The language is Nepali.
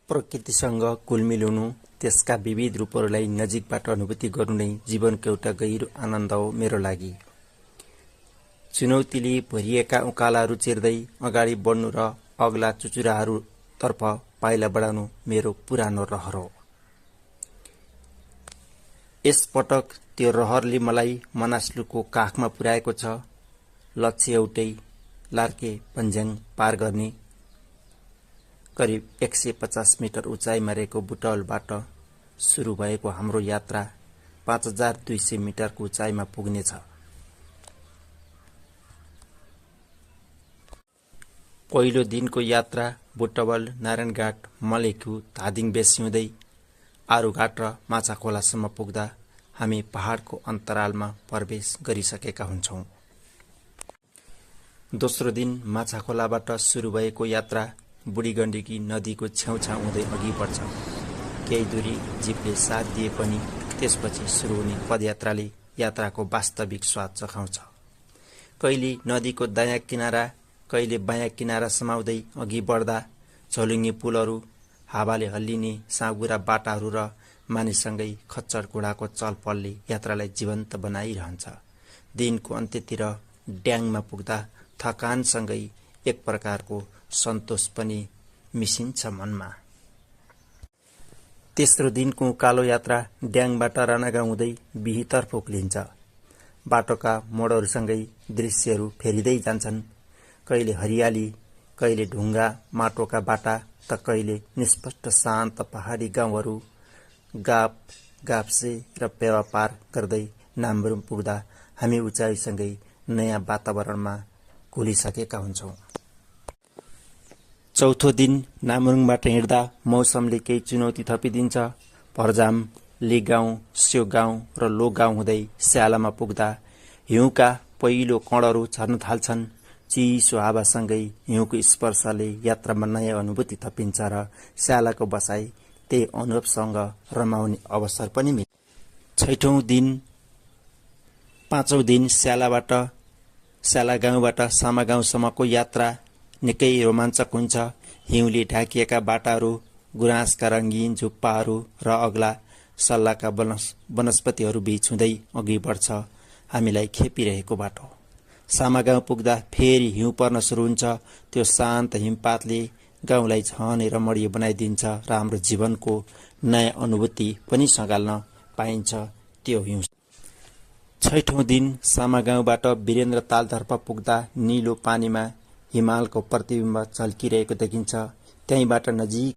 प्रकृतिसँग घुलमिल हुनु, त्यसका विविध रूपहरूलाई नजिकबाट अनुभूति गर्नु नै जीवनको एउटा गहिरो आनन्द हो मेरो लागि। चुनौतीले भरिएका उकालाहरू चिर्दै अगाडि बढ्नु र अग्ला चुचुराहरूतर्फ पाइला बढाउनु मेरो पुरानो रहर हो। यसपटक त्यो रहरले मलाई मनासलुको काखमा पुर्याएको छ। लक्ष्य एउटै, लार्के पन्ज्याङ पार गर्ने। करिब 150 मिटर उचाइमा रहेको बुटवलबाट सुरु भएको हाम्रो यात्रा 5200 मिटरको उचाइमा पुग्नेछ। पहिलो दिनको यात्रा बुटवल, नारायणघाट, मलेखु, धादिङ बेसी हुँदै आरुघाट र माछाखोलासम्म पुग्दा हामी पहाडको अन्तरालमा प्रवेश गरिसकेका हुन्छौं। दोस्रो दिन माछाखोलाबाट सुरु भएको यात्रा बुढीगण्डकी नदीको छेउछाउ हुँदै अघि बढ्छ। केही दूरी जीपले साथ दिए पनि त्यसपछि सुरु हुने पदयात्राले यात्राको वास्तविक स्वाद चखाउँछ। कहिले नदीको दायाँ किनारा, कहिले बायाँ किनारा समाउँदै अघि बढ्दा झोलुङ्गे पुलहरू, हावाले हल्लिने साँघुरा बाटाहरू र मानिससँगै खच्चड घोडाको चलपलले यात्रालाई जीवन्त बनाइरहन्छ। दिनको अन्त्यतिर ड्याङमा पुग्दा थकानसँगै एक प्रकारको सन्तोष पनि मिसिन्छ मनमा। तेस्रो दिनको उकालो यात्रा ड्याङबाट राणागाउँ हुँदै बिहीतर्फ उक्लिन्छ। बाटोका मोडहरूसँगै दृश्यहरू फेरिँदै जान्छन्। कहिले हरियाली, कहिले ढुङ्गा माटोका बाटा त कहिले निष्पष्ट शान्त पहाडी गाउँहरू। गाप, गाप्से र पेवा पार गर्दै नाम्बरुङ पुग्दा हामी उचाइसँगै नयाँ वातावरणमा घुलिसकेका हुन्छौं। चौथो दिन नाम्रुङबाट हिँड्दा मौसमले केही चुनौती थपिदिन्छ। भरजाम, लिगाउँ, स्योगाउँ र लोगाउँ हुँदै स्यालामा पुग्दा हिउँका पहिलो कणहरू झर्न थाल्छन्। चिसो हावासँगै हिउँको स्पर्शले यात्रामा नयाँ अनुभूति थपिन्छ र स्यालाको बसाई त्यही अनुभवसँग रमाउने अवसर पनि मिल्छ। पाँचौं दिन स्याला गाउँबाट सामा गाउँसम्मको यात्रा निकै रोमाञ्चक हुन्छ। हिउँले ढाकिएका बाटाहरू, गुराँसका रङ्गीन झुप्पाहरू र अग्ला सल्लाका वनस्पतिहरू बीच हुँदै अघि बढ्छ हामीलाई खेपिरहेको बाटो। सामा गाउँ पुग्दा फेरि हिउँ पर्न सुरु हुन्छ। त्यो शान्त हिमपातले गाउँलाई झनै रमणीय बनाइदिन्छ र हाम्रो जीवनको नयाँ अनुभूति पनि सँगाल्न पाइन्छ त्यो हिउँ। 6औं दिन सामा गाउँबाट वीरेन्द्र तालतर्फ पुग्दा निलो पानीमा हिमालको प्रतिबिम्ब झल्किरहेको देखिन्छ। त्यहीँबाट नजिक